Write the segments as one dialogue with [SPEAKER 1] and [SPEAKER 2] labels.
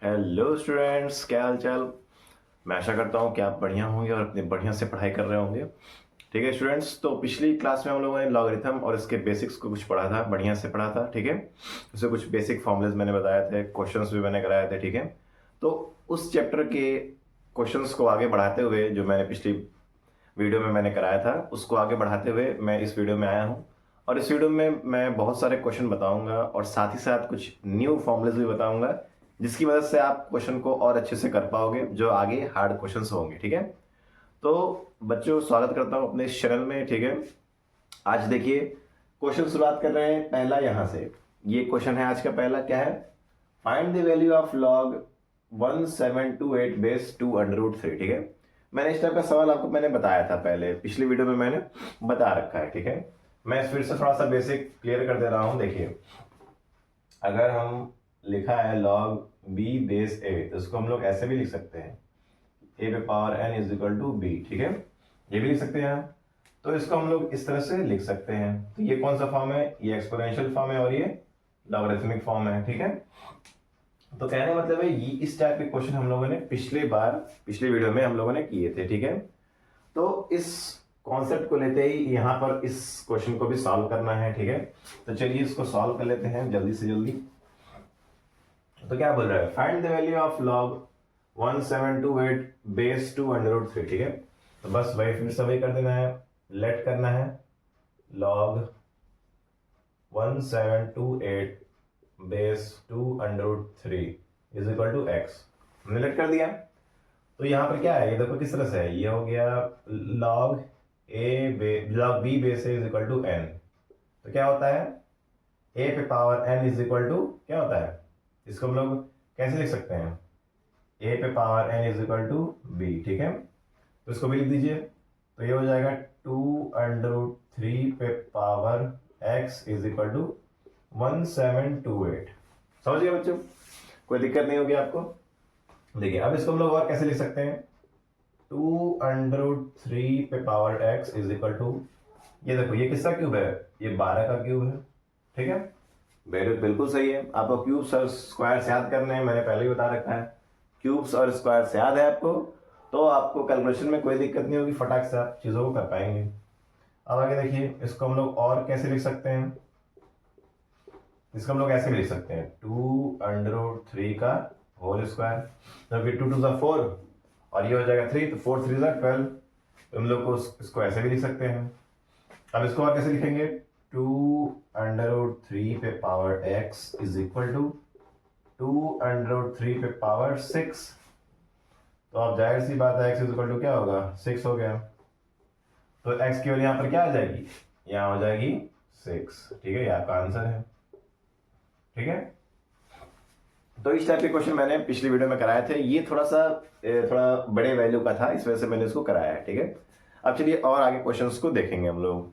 [SPEAKER 1] Hello students, क्या हाल चाल। मैं आशा करता हूँ कि आप बढ़िया होंगे और अपने बढ़िया से पढ़ाई कर रहे होंगे। ठीक है स्टूडेंट्स, तो पिछली क्लास में हम लोगों ने लॉगरिथम और इसके बेसिक्स को कुछ पढ़ा था, बढ़िया से पढ़ा था। ठीक है, उससे कुछ बेसिक फॉर्मूलेज मैंने बताए थे, क्वेश्चंस भी मैंने कराए थे। ठीक है, तो उस चैप्टर के क्वेश्चंस को आगे बढ़ाते हुए जो मैंने पिछली वीडियो में मैंने कराया था उसको आगे बढ़ाते हुए मैं इस वीडियो में आया हूँ। और इस वीडियो में मैं बहुत सारे क्वेश्चन बताऊंगा और साथ ही साथ कुछ न्यू फॉर्मूलेज भी बताऊंगा, जिसकी मदद से आप क्वेश्चन को और अच्छे से कर पाओगे जो आगे हार्ड क्वेश्चन होंगे। ठीक है, तो बच्चों स्वागत करता हूँ अपने इस चैनल में। ठीक है, आज देखिए क्वेश्चन शुरुआत कर रहे हैं पहला यहाँ से। ये क्वेश्चन है आज का पहला, क्या है? Find the value of log 1728 base 2 under root 3। ठीक है, मैंने इस टाइप का सवाल आपको मैंने बताया था पहले, पिछली वीडियो में मैंने बता रखा है। ठीक है, मैं फिर से थोड़ा सा बेसिक क्लियर कर दे रहा हूं। देखिए, अगर हम लिखा है लॉग बी बेस ए, तो इसको हम लोग ऐसे भी लिख सकते हैं, ए पे power n is equal to b. ठीक है, ये भी लिख सकते हैं। तो इसको हम लोग इस तरह से लिख सकते हैं। तो ये कौन सा फॉर्म है? ये एक्सपोनेंशियल फॉर्म है और ये लॉगरिथमिक फॉर्म है। ठीक है, तो कहने मतलब है ये इस टाइप के क्वेश्चन हम लोगों ने पिछले वीडियो में हम लोगों ने किए थे। ठीक है, तो इस कॉन्सेप्ट को लेते ही यहाँ पर इस क्वेश्चन को भी सॉल्व करना है। ठीक है, तो चलिए इसको सॉल्व कर लेते हैं जल्दी से जल्दी। तो क्या बोल रहा है? Find the value of log 1728 base 2 under root 3। ठीक है, तो बस वही फिर से वही कर देना है, लेट करना है log 1728 base 2 under root 3 is equal to x. हमने लेट कर दिया। तो यहाँ पर क्या है, ये देखो किस तरह से है, ये हो गया log b base is equal to n. तो क्या होता है, ए पे power n is equal to क्या होता है, इसको हम लोग कैसे लिख सकते हैं? ए पे power n is equal to b. ठीक है, तो इसको भी लिख दीजिए। तो ये हो जाएगा 2 अंडर रूट 3 पे power x is equal to 1728। समझ गए बच्चों? कोई दिक्कत नहीं होगी आपको। देखिए, अब इसको हम लोग और कैसे लिख सकते हैं? 2 अंडर रूट 3 पे power x is equal to, ये देखो ये किसका क्यूब है? ये 12 का क्यूब है। ठीक है, बिल्कुल सही है। आपको क्यूब्स और स्क्वायर्स याद करने हैं, मैंने पहले ही बता रखा है। क्यूब्स और स्क्वायर्स याद है आपको, तो आपको कैलकुलेशन में कोई दिक्कत नहीं होगी, फटाक से आप चीज़ों को कर पाएंगे। अब आगे देखिए, इसको हम लोग और कैसे लिख सकते हैं? इसको हम लोग ऐसे भी लिख सकते हैं, 2 अंडर रूट 3 का होल स्क्वायर। तो फिर 2 2 4 और ये हो जाएगा 3, तो 4 3 12। तो हम लोग को इसको ऐसे भी लिख सकते हैं। अब इसको और कैसे लिखेंगे? 2 अंडर रूट 3 पे power x is equal to 2 under root 3 पे पावर 6। तो अब जाहिर सी बात है, एक्स इज इक्वल टू क्या होगा? 6 हो गया। तो एक्स केवल यहाँ पर क्या आ जाएगी? यहाँ हो जाएगी 6। ठीक है, ये आपका आंसर है। ठीक है, तो इस टाइप के क्वेश्चन मैंने पिछली वीडियो में कराए थे। ये थोड़ा बड़े वैल्यू का था, इस वजह से मैंने इसको कराया है। ठीक है, अब चलिए और आगे क्वेश्चंस को देखेंगे हम लोग।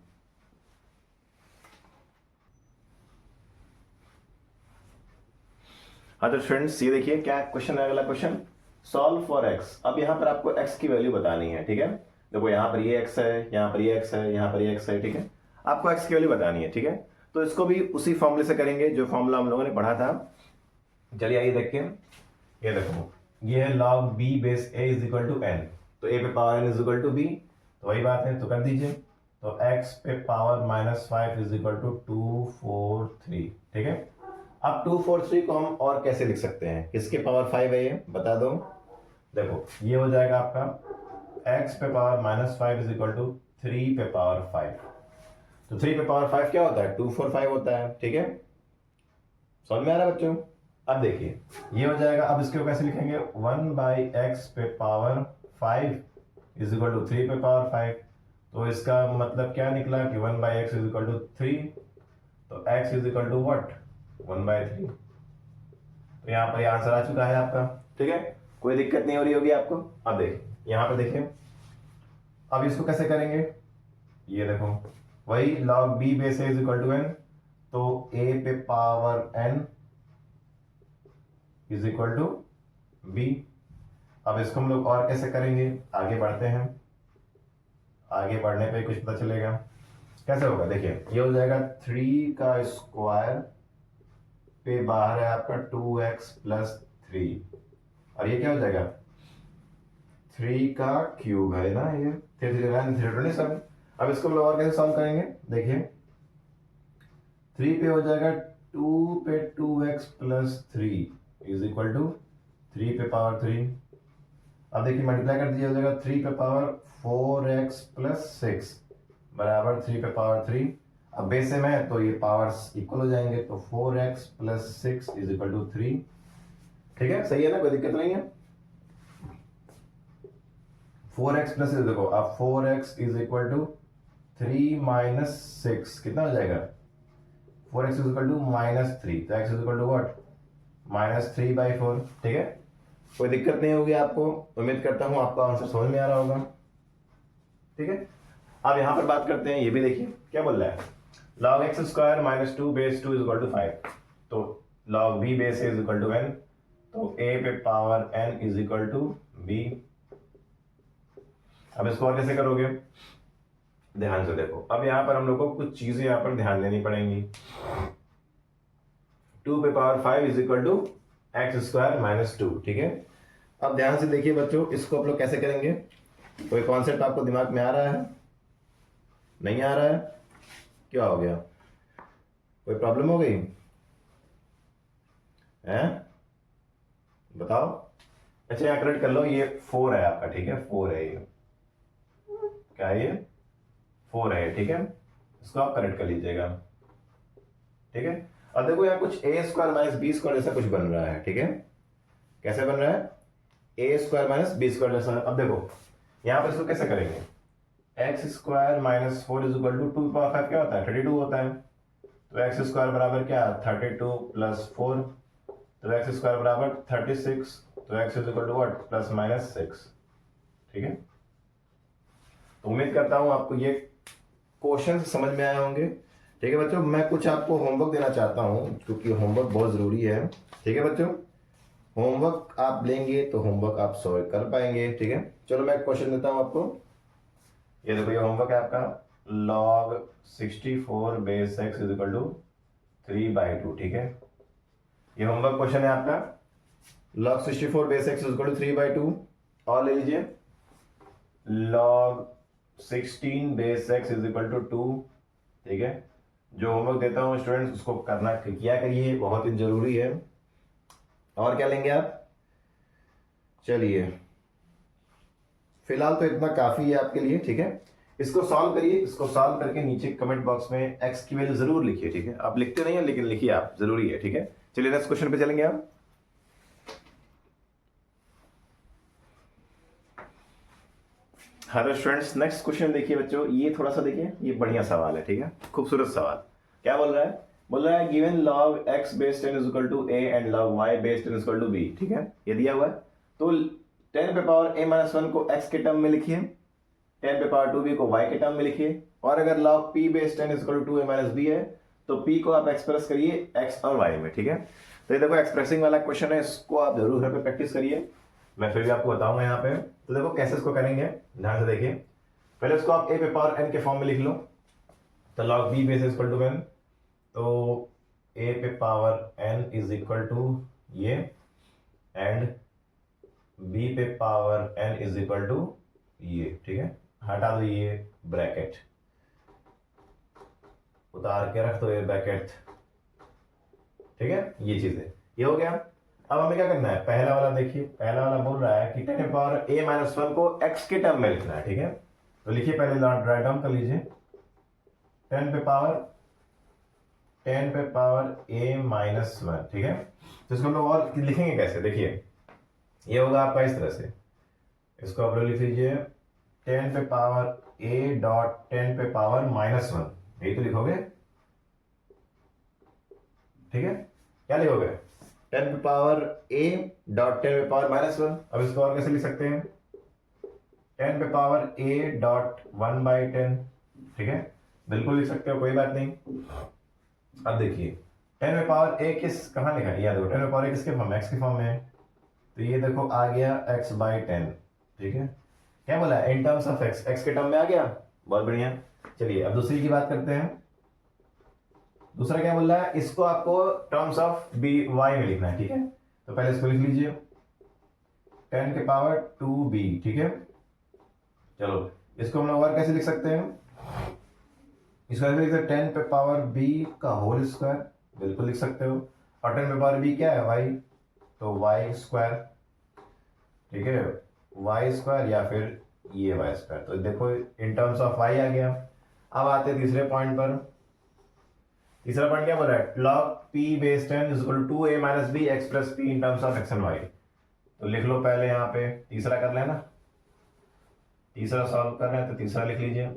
[SPEAKER 1] हाँ तो फ्रेंड्स, ये देखिए क्या क्वेश्चन है, अगला क्वेश्चन, सॉल्व फॉर एक्स। अब यहाँ पर आपको एक्स की वैल्यू बतानी है। ठीक है, देखो यहाँ पर ये एक्स है, यहाँ पर ये एक्स है, यहाँ पर ये एक्स है। ठीक है, आपको एक्स की वैल्यू बतानी है। ठीक है, तो इसको भी उसी फॉर्मूले से करेंगे जो फॉर्मूला हम लोगों ने पढ़ा था। चलिए आइए देख के, ये देखो ये है log b base a is equal to n. तो ए पे power n is equal to b, तो वही बात है, तो कर दीजिए। तो एक्स पे पावर -5 इज इक्वल टू 243। ठीक है, अब 243 को हम और कैसे लिख सकते हैं? किसके पावर 5 है ये बता दो। देखो ये हो जाएगा आपका x पे पावर -5 इज इक्वल टू 3 पे पावर 5। तो 3 पे पावर 5 क्या होता है? 245 होता है। ठीक है, समझ में आ रहा है बच्चों? अब देखिए ये हो जाएगा, अब इसको कैसे लिखेंगे? 1/x पे पावर 5 इज इक्वल टू 3 पे पावर 5। तो इसका मतलब क्या निकला कि 1/x इज इक्वल टू 3। तो x is equal to what? 1/3। तो यहाँ पर आंसर आ चुका है आपका। ठीक है, कोई दिक्कत नहीं हो रही होगी आपको। अब देखिए यहाँ पर देखिए, अब इसको कैसे करेंगे? ये देखो वही log b base is equal to n। तो a पे power n is equal to b। अब इसको हम लोग और कैसे करेंगे? आगे बढ़ते हैं, आगे बढ़ने पे कुछ पता चलेगा। कैसे होगा? देखिए ये हो जाएगा 3 का स्क्वायर पे बाहर है आपका 2x प्लस 3 और ये क्या हो जाएगा 3 का क्यूब है ना, ये 3 अब इसको हम लोग और कैसे सॉल्व करेंगे, देखिए 3 पे हो जाएगा 2 पे 2x plus 3 is equal to 3 पे पावर 3। अब देखिए मल्टीप्लाई कर दिया हो जाएगा 3 पे पावर 4x प्लस 6 बराबर 3 पे पावर 3। अब बेस में है तो ये पावर्स इक्वल हो जाएंगे, तो 4x plus 6 is equal to 3। ठीक है, सही है ना, कोई दिक्कत नहीं है। 4x प्लस, देखो अब 4x is equal to 3 minus 6 कितना हो जाएगा, 4x is equal to minus 3, तो x is equal to what -3/4। ठीक है, कोई दिक्कत नहीं होगी आपको, उम्मीद करता हूं आपका आंसर समझ में आ रहा होगा। ठीक है, अब यहां पर बात करते हैं, ये भी देखिए क्या बोल रहा है, log x square minus 2 base 2 is equal to 5, तो log b base is equal to n, तो a पे power n is equal to b। अब इसको और कैसे करोगे, ध्यान से देखो, अब यहां पर हम लोग को कुछ चीजें यहां पर ध्यान देनी पड़ेंगी। 2 पे power 5 is equal to x square minus 2। ठीक है, अब ध्यान से देखिए बच्चों, इसको आप लोग कैसे करेंगे, कोई कॉन्सेप्ट आपको दिमाग में आ रहा है, नहीं आ रहा है, क्या हो गया, कोई प्रॉब्लम हो गई है, बताओ। अच्छा यहाँ करेक्ट कर लो, ये 4 है आपका, ठीक है 4 है, ये क्या है, ये 4 है, ठीक है, इसको आप करेक्ट कर लीजिएगा। ठीक है, अब देखो यहाँ कुछ a square minus b square जैसा कुछ बन रहा है। ठीक है, कैसे बन रहा है, a square minus b square जैसा। अब देखो यहाँ पर इसको कैसे करेंगे, x square minus 4 is equal to 2 power 5 क्या होता है 32 होता है, तो एक्स स्क्वायर बराबर क्या 32 प्लस 4, तो एक्स स्क्वायर बराबर 36, तो x is equal to what plus minus 6। ठीक है, तो उम्मीद करता हूं आपको ये क्वेश्चन समझ में आए होंगे। ठीक है बच्चों, मैं कुछ आपको होमवर्क देना चाहता हूं, क्योंकि होमवर्क बहुत जरूरी है। ठीक है बच्चों, होमवर्क आप लेंगे तो होमवर्क आप सॉल्व कर पाएंगे। ठीक है, चलो मैं क्वेश्चन देता हूं आपको, ये देखो ये होमवर्क है आपका, log 64 base x is equal to 3/2। ठीक है, ये होमवर्क क्वेश्चन है आपका, log 64 base x is equal to 3/2, और ले लीजिए log 16 base x is equal to 2। ठीक है, जो होमवर्क देता हूं स्टूडेंट्स उसको करना किया करिए, बहुत ही जरूरी है। और क्या लेंगे आप, चलिए फिलहाल तो इतना काफी है आपके लिए। ठीक है, इसको सॉल्व करिए, इसको सॉल्व करके नीचे कमेंट बॉक्स में x की वैल्यू जरूर लिखिए। ठीक है, आप लिखते नहीं है लेकिन लिखिए आप, जरूरी है। ठीक है, चलिए नेक्स्ट क्वेश्चन पे चलेंगे आप। हेलो स्टूडेंट्स, नेक्स्ट क्वेश्चन देखिए बच्चों, ये थोड़ा सा देखिए, ये बढ़िया सवाल है। ठीक है, खूबसूरत सवाल। क्या बोल रहा है, बोल रहा है given log x base 10 is equal to a and log y base 10 is equal to b। ठीक है, ये दिया हुआ है, तो 10 पे पावर a माइनस 1 को x के टर्म में लिखिए, 10 पे पावर 2b को y के टर्म में लिखिए, और अगर log p base 10 is equal to 2a minus b है तो p को आप एक्सप्रेस करिए x और y में। ठीक है, तो ये देखो एक्सप्रेसिंग वाला क्वेश्चन है, इसको आप जरूर घर पे प्रैक्टिस करिए, मैं फिर भी आपको बताऊंगा यहाँ पे। तो देखो कैसे इसको करेंगे, ध्यान से देखिए, पहले इसको आप a पे पावर n के फॉर्म में लिख लो, तो log b base equal to n, तो a पे power n is equal to ये, एंड b पे power n is equal to ये। ठीक है, हटा दो ये ब्रैकेट, उतार के रख दो ये ब्रैकेट। ठीक है, ये चीज है, ये हो गया। अब हमें क्या करना है, पहला वाला देखिए, पहला वाला बोल रहा है कि 10 पे पावर a माइनस 1 को x के टर्म में लिखना है। ठीक है, तो लिखिए, पहले राइट डाउन कर लीजिए, 10 पे पावर a माइनस 1। ठीक है, तो इसको हम लोग और लिखेंगे कैसे, देखिए ये होगा आपका इस तरह से, इसको आप लोग लिख लीजिए 10 पे पावर a डॉट 10 पे पावर माइनस 1, यही तो लिखोगे। ठीक है, क्या लिखोगे, 10 पे पावर a डॉट 10 पे पावर माइनस 1। अब इसको और कैसे लिख सकते हैं, 10 पे पावर a डॉट 1/10। ठीक है, बिल्कुल लिख सकते हो, कोई बात नहीं। अब देखिए 10 पे पावर a किस कहाँ लिखा है, याद देखो 10 पे पावर a किसके फॉर्म में, x के फॉर्म में है, तो ये देखो आ गया x/10। ठीक है, क्या बोला, इन टर्म्स ऑफ x के टर्म में आ गया, बहुत बढ़िया। चलिए अब दूसरी की बात करते हैं, दूसरा क्या बोल रहा है, इसको आपको टर्म्स ऑफ y में लिखना है। ठीक है, तो पहले इसको लिख लीजिए 10 के पावर 2b, ठीक है। चलो इसको हम लोग और कैसे लिख सकते हैं, इसको ऐसे लिख सकते हैं 10 पे पावर b का होल स्क्वायर, बिल्कुल लिख सकते हो। और 10 पे पावर b क्या है, y, तो y स्क्वायर, ठीक है, y स्क्वायर या फिर ये y स्क्वायर। तो देखो इन टर्म्स ऑफ y आ गया। अब आते हैं तीसरे पॉइंट पर। तीसरा पॉइंट क्या बोल रहा है, log p base 10 is equal to 2a minus b x plus p in terms of x and y। तो लिख लो पहले, यहाँ पे तीसरा कर लेना, तीसरा सॉल्व कर रहे हैं तो तीसरा लिख लीजिए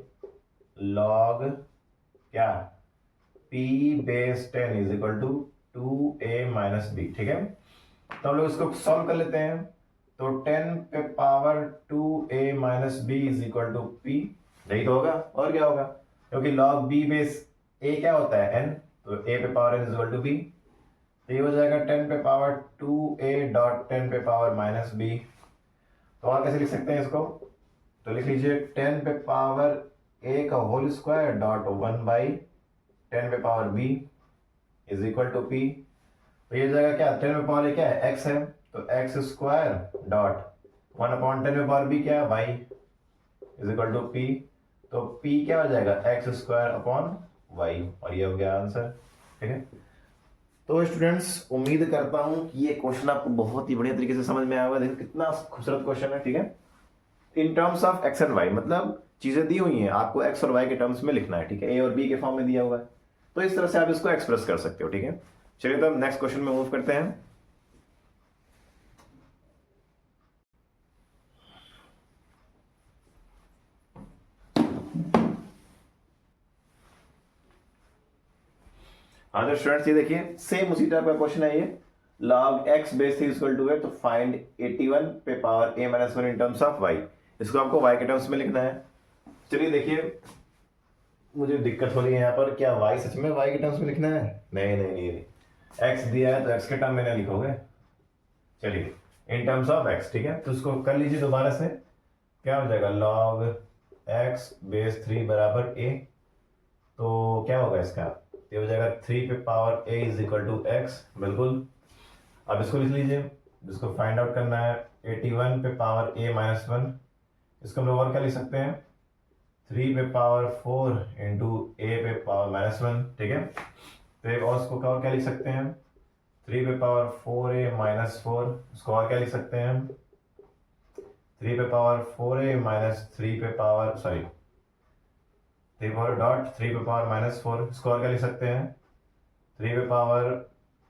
[SPEAKER 1] log क्या p base 10 is equal to 2a minus b, ठीक है। तो हम लोग इसको सॉल्व कर लेते हैं। तो 10 पे power 2a minus b is equal to p, यही तो होगा और क्या होगा, क्योंकि log b बेस a क्या होता है n, तो a पे power n is equal to b। तो ये हो जाएगा 10 पे पावर 2a डॉट 10 पे पावर माइनस b। तो और कैसे लिख सकते हैं इसको, तो लिख लीजिए 10 पे पावर a का होल स्क्वायर डॉट 1 बाई 10 पे power b is equal to p। तो ये हो जाएगा क्या, 10 पे पावर a क्या है, x है, तो x स्क्वायर डॉट 1 अपॉन 10 पे पावर b क्या है, y is equal to p। तो p क्या हो जाएगा, x स्क्वायर अपॉन y, और ये हो गया आंसर, ठीक है। तो स्टूडेंट्स उम्मीद करता हूं कि ये क्वेश्चन आपको बहुत ही बढ़िया तरीके से समझ में आया होगा। देखो कितना खूबसूरत क्वेश्चन है, ठीक है। In terms of x and y, मतलब चीजें दी हुई हैं, आपको एक्स और वाई के टर्म्स में लिखना है, ठीक है। ए और बी के फॉर्म में दिया हुआ है, तो इस तरह से आप इसको एक्सप्रेस कर सकते हो, ठीक है। चलिए तो हम नेक्स्ट क्वेश्चन में मूव करते हैं। हाँ तो स्टूडेंट्स ये देखिए सेम उसी टाइप का क्वेश्चन है ये, log x बेस 3 इक्वल टू है, तो फाइंड 81 पे power a minus 1 in terms of y। इसको आपको y के टर्म्स में लिखना है। चलिए देखिए मुझे दिक्कत हो रही है यहाँ पर, क्या y सच में y के टर्म्स में लिखना है, नहीं नहीं नहीं, x दिया है तो x के टर्म में ना लिखोगे। चलिए इन टर्म्स ऑफ x, ठीक है, तो इसको कर लीजिए दोबारा से, क्या हो जाएगा log x बेस 3 बराबर a, तो क्या होगा इसका, ये हो जाएगा 3 पे power a is equal to x, बिल्कुल। अब इसको लिख लीजिए, जिसको फाइंड आउट करना है 81 पे पावर a माइनस 1, इसको हम लोग और क्या लिख सकते हैं, 3 पे पावर 4 इंटू a पे पावर माइनस 1, ठीक है। तो एक और इसको और क्या लिख सकते हैं, 3 पे पावर 4a माइनस 4, इसको और क्या लिख सकते हैं, 3 पे पावर 4a माइनस 3 पे पावर 3 पावर डॉट 3 पे पावर माइनस 4, इसको और क्या लिख सकते हैं, 3 पे पावर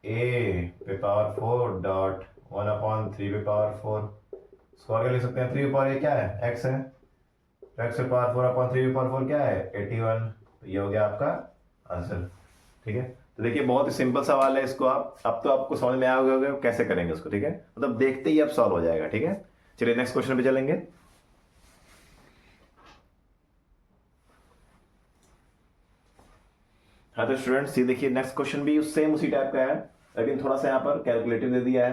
[SPEAKER 1] a पे पावर 4 डॉट 1 अपॉन 3 पे पावर 4, इसको और क्या लिख सकते हैं, 3 पे पावर a क्या है, x है, तो x पे पावर 4 अपॉन 3 पे पावर 4 क्या है, 81। तो ये हो गया आपका आंसर, ठीक है। तो देखिए बहुत ही सिंपल सवाल है, इसको आप अब तो आपको समझ में आ गया होगा कैसे करेंगे उसको, ठीक है, मतलब देखते ही अब सॉल्व हो जाएगा, ठीक है। चलिए नेक्स्ट क्वेश्चन पे चलेंगे। हाँ तो स्टूडेंट्स ये देखिए नेक्स्ट क्वेश्चन भी सेम उसी टाइप का है, लेकिन थोड़ा सा यहाँ पर कैलकुलेटिव दे दिया है।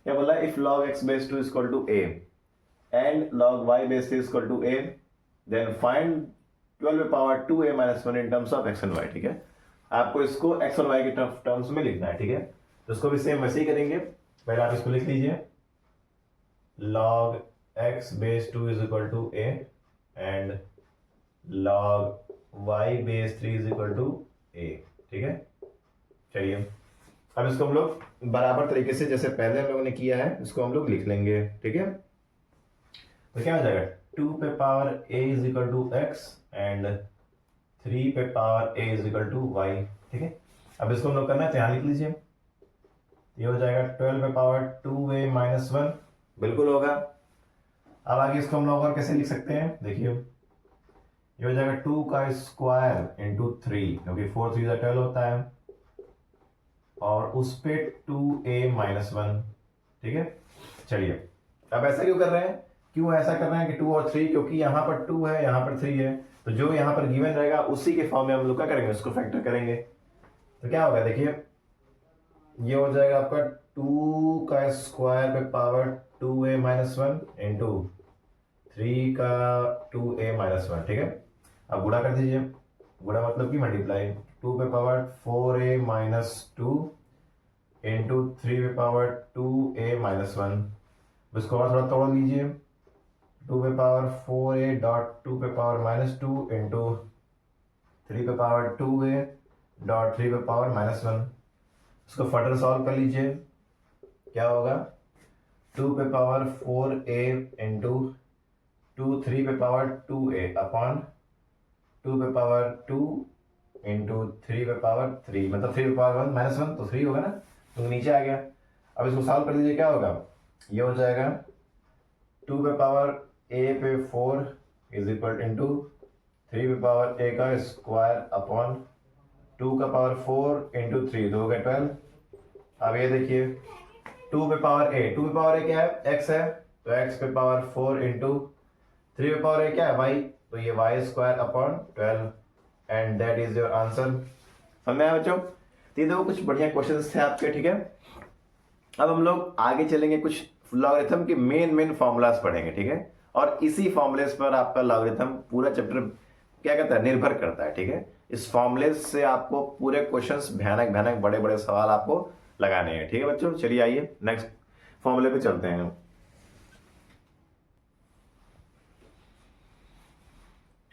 [SPEAKER 1] क्या बोला, if log x base 2 equal to a and log y base 3 equal to a, then find 12 पे power 2a minus 1 in terms of x and y, ठीक है। आपको इसको x और y के टर्म्स में लिखना है, ठीक है। तो इसको भी सेम वैसे ही करेंगे, पहले आप इसको लिख लीजिए log x base 2 is equal to a and log y base 3 is equal to a, ठीक है। चलिए अब इसको हम लोग बराबर तरीके से जैसे पहले हम लोगों ने किया है इसको हम लोग लिख लेंगे, ठीक है। तो क्या हो जाएगा, 2 पे power a is equal to x and 3 पे power a is equal to y, ठीक है। अब इसको हम लोग करना है तो यहाँ लिख लीजिए, ये हो जाएगा 12 पे पावर 2a माइनस 1, बिल्कुल होगा। अब आगे इसको हम लोग और कैसे लिख सकते हैं, देखिए ये हो जाएगा 2 का स्क्वायर इंटू 3, क्योंकि 4 3 12 होता है, और उस पे 2a माइनस 1, ठीक है। चलिए अब ऐसा क्यों कर रहे हैं, क्यों ऐसा कर रहे हैं कि 2 और 3, क्योंकि यहाँ पर 2 है यहाँ पर 3 है, तो जो यहाँ पर गिवन रहेगा उसी के फॉर्म में हम लोग क्या करेंगे, उसको फैक्टर करेंगे। तो क्या होगा, देखिए ये हो जाएगा आपका 2 का स्क्वायर पे पावर 2a माइनस 1 इंटू 3 का 2a माइनस 1, ठीक है। अब गुणा कर दीजिए, गुणा मतलब कि मल्टीप्लाई, 2 पे पावर 4a माइनस 2 इंटू 3 पे पावर 2a-1। इसको और थोड़ा तोड़ लीजिए, 2 पे पावर 4a डॉट 2 पे पावर-2 इंटू 3 पे पावर 2a डॉट 3 पे पावर-1। इसको फर्दर सॉल्व कर लीजिए, क्या होगा 2 पे पावर 4a इंटू 3 पे पावर 2a अपॉन 2 पे पावर 2 इंटू 3 पे पावर 3, मतलब 3 पे पावर-1 तो 3 होगा ना, तो नीचे आ गया। अब इसको सॉल्व कर लीजिए, क्या होगा, ये हो जाएगा 2 पे पावर a पे 4 इज इक्वल इंटू 3 पे पावर a का स्क्वायर अपॉन 2 का पावर 4 इंटू 3 तो हो गया 12। अब ये देखिए 2 पे पावर a क्या है, x है, तो x पे पावर 4 इंटू 3 पे पावर a क्या है, y, तो ये y square upon 12 and that is your answer. समझ में आया बच्चों? तो ये देखो कुछ बढ़िया क्वेश्चंस थे आपके, ठीक है। अब हम लोग आगे चलेंगे, कुछ लॉगरिथम के मेन फॉर्मूलाज पढ़ेंगे, ठीक है। और इसी फॉर्मूलेस पर आपका लॉगरिथम पूरा चैप्टर क्या कहता है, निर्भर करता है, ठीक है। इस फॉर्मूले से आपको पूरे क्वेश्चंस भयानक भयानक बड़े बड़े सवाल आपको लगाने हैं, ठीक है बच्चों। चलिए आइए नेक्स्ट फॉर्मूले पे चलते हैं।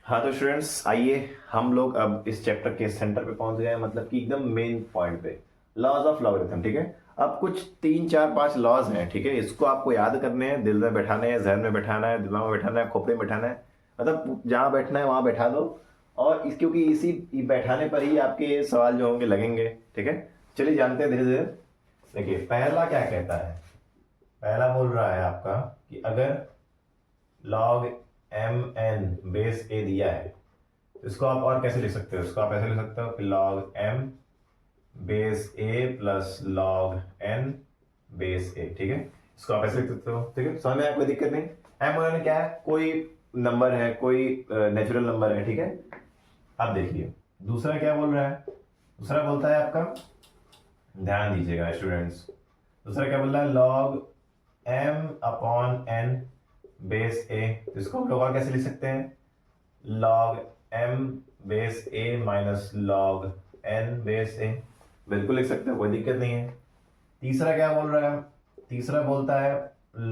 [SPEAKER 1] हाँ तो स्टूडेंट्स आइए, हम लोग अब इस चैप्टर के सेंटर पे पहुंच गए हैं, मतलब कि एकदम मेन पॉइंट पे, लॉज ऑफ लॉगरिथम, ठीक है। अब कुछ 3 4 5 लॉज हैं, ठीक है। इसको आपको याद करने हैं, दिल में बैठाने हैं, जहन में बैठाना है, दिमाग में बैठाना है, खोपड़े में बैठाना है, मतलब जहां बैठना है वहां बैठा दो। और क्योंकि इसी बैठाने पर ही आपके सवाल जो होंगे लगेंगे, ठीक है। चलिए जानते हैं धीरे धीरे। देखिए पहला क्या कहता है, पहला बोल रहा है आपका कि अगर log mn बेस a दिया है तो इसको आप और कैसे लिख सकते हो, इसको आप ऐसे लिख सकते हो कि log m base a plus log n base a, ठीक है। इसको आप ऐसे लिख सकते हो, ठीक है, समझ में आया, कोई दिक्कत नहीं। m और n क्या है, कोई नंबर है, कोई नेचुरल नंबर है, ठीक है। अब देखिए दूसरा क्या बोल रहा है, दूसरा बोलता है आपका, ध्यान दीजिएगा स्टूडेंट्स, दूसरा क्या बोल रहा है, log m upon n base a, तो इसको हम लोग और कैसे लिख सकते हैं, log m base a minus log n base a, बिल्कुल लिख सकते हो, कोई दिक्कत नहीं है। तीसरा क्या बोल रहा है, तीसरा बोलता है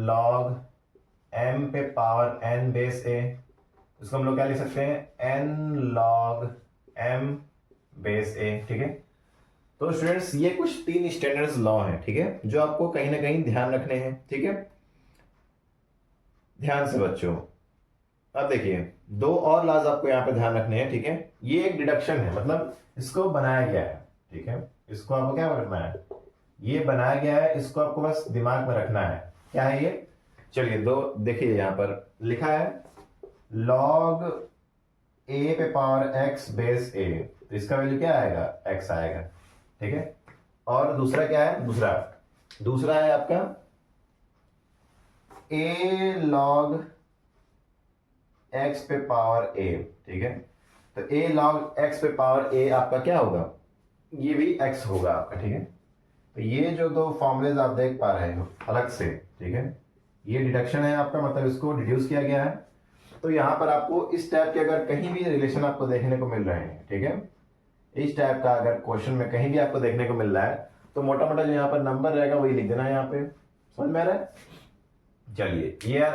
[SPEAKER 1] log m पे पावर n बेस a, इसको हम लोग क्या लिख सकते हैं, n log m base a, ठीक है। तो स्टूडेंट्स ये कुछ 3 स्टैंडर्ड्स लॉ हैं, ठीक है, जो आपको कहीं ना कहीं ध्यान रखने हैं, ठीक है। ध्यान से बच्चों, अब देखिए 2 और लॉज आपको यहाँ पे ध्यान रखने हैं, ठीक है। ये एक डिडक्शन है, मतलब इसको बनाया गया है, ठीक है, इसको आपको क्या रखना है, ये बनाया गया है, इसको आपको बस दिमाग में रखना है। क्या है ये, चलिए दो देखिए, यहाँ पर लिखा है log a पे पावर x बेस a, तो इसका वैल्यू क्या आएगा, x आएगा, ठीक है। और दूसरा क्या है, दूसरा है आपका a log x पे पावर a, ठीक है। तो a log x पे पावर a आपका क्या होगा, ये भी x होगा आपका, ठीक है। तो ये जो 2 फॉर्मूलेज आप देख पा रहे हो अलग से, ठीक है, ये डिडक्शन है आपका, मतलब इसको डिड्यूस किया गया है। तो यहाँ पर आपको इस टाइप के अगर कहीं भी रिलेशन आपको देखने को मिल रहे हैं, ठीक है, इस टाइप का अगर क्वेश्चन में कहीं भी आपको देखने को मिल रहा है, तो मोटा मोटा जो यहाँ पर नंबर रहेगा वही लिख देना है यहाँ पे, समझ में आ रहा है। चलिए ये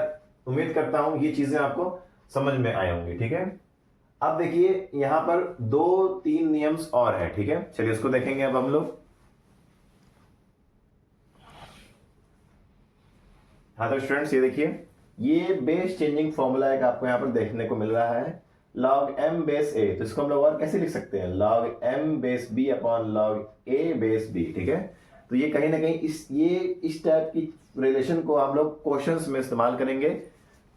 [SPEAKER 1] उम्मीद करता हूं ये चीजें आपको समझ में आए होंगी, ठीक है। अब देखिए यहां पर 2 3 नियम्स और है, ठीक है, चलिए इसको देखेंगे अब हम लोग। हाँ तो स्टूडेंट्स ये देखिए, ये बेस चेंजिंग फॉर्मूला एक आपको यहाँ पर देखने को मिल रहा है, log m बेस a, तो इसको हम लोग और कैसे लिख सकते हैं, log m base b upon log a base b, ठीक है। तो ये कहीं ना कहीं इस टाइप की रिलेशन को हम लोग क्वेश्चंस में इस्तेमाल करेंगे,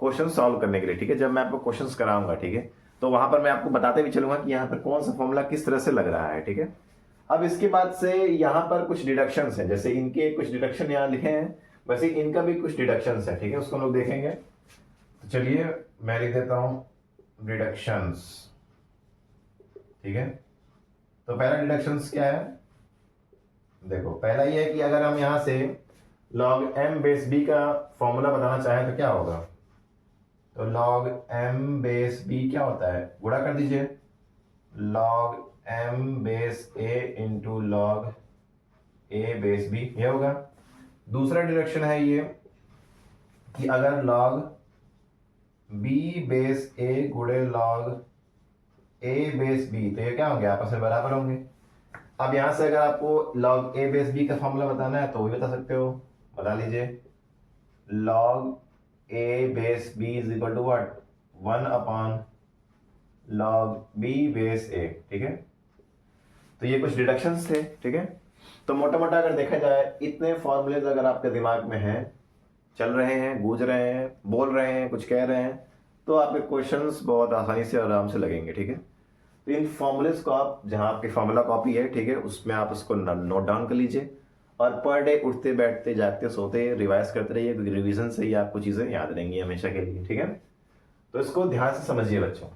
[SPEAKER 1] क्वेश्चन सॉल्व करने के लिए, ठीक है। जब मैं आपको क्वेश्चंस कराऊंगा, ठीक है, तो वहां पर मैं आपको बताते भी चलूंगा कि यहाँ पर कौन सा फॉर्मूला किस तरह से लग रहा है, ठीक है। अब इसके बाद से यहाँ पर कुछ डिडक्शंस हैं, जैसे इनके कुछ डिडक्शन यहाँ लिखे हैं, वैसे इनका भी कुछ डिडक्शंस है, ठीक है, उसको हम लोग देखेंगे। तो चलिए मैं लिख देता हूं डिडक्शंस, ठीक है। तो पहला डिडक्शंस क्या है, देखो पहला ये है कि अगर हम यहां से log m बेस b का फॉर्मूला बताना चाहें तो क्या होगा, तो log m बेस b क्या होता है, गुणा कर दीजिए, log m base a into log a base b, ये होगा। दूसरा डिरेक्शन है ये कि अगर लॉग बी बेस ए गुणे लॉग ए बेस बी, तो ये क्या होंगे, आपस में बराबर होंगे। अब यहां से अगर आपको लॉग ए बेस बी का फॉर्मूला बताना है तो वो भी बता सकते हो, बता लीजिए। Log a base b is equal to what, 1 log b base a, ठीक है। तो ये कुछ डिडक्शंस थे, ठीक है। तो मोटा मोटा अगर देखा जाए, इतने फॉर्मूलेज अगर आपके दिमाग में हैं, चल रहे हैं, गूंज रहे हैं, बोल रहे हैं, कुछ कह रहे हैं, तो आपके क्वेश्चंस बहुत आसानी से आराम से लगेंगे, ठीक है। तो इन फॉर्मूलेज को आप, जहां आपकी फॉर्मूला कॉपी है, ठीक है, उसमें आप उसको नोट डाउन कर लीजिए और पर डे उठते बैठते जागते सोते रिवाइज करते रहिए, क्योंकि रिवीजन से ही आपको चीज़ें याद रहेंगी हमेशा के लिए, ठीक है। तो इसको ध्यान से समझिए बच्चों।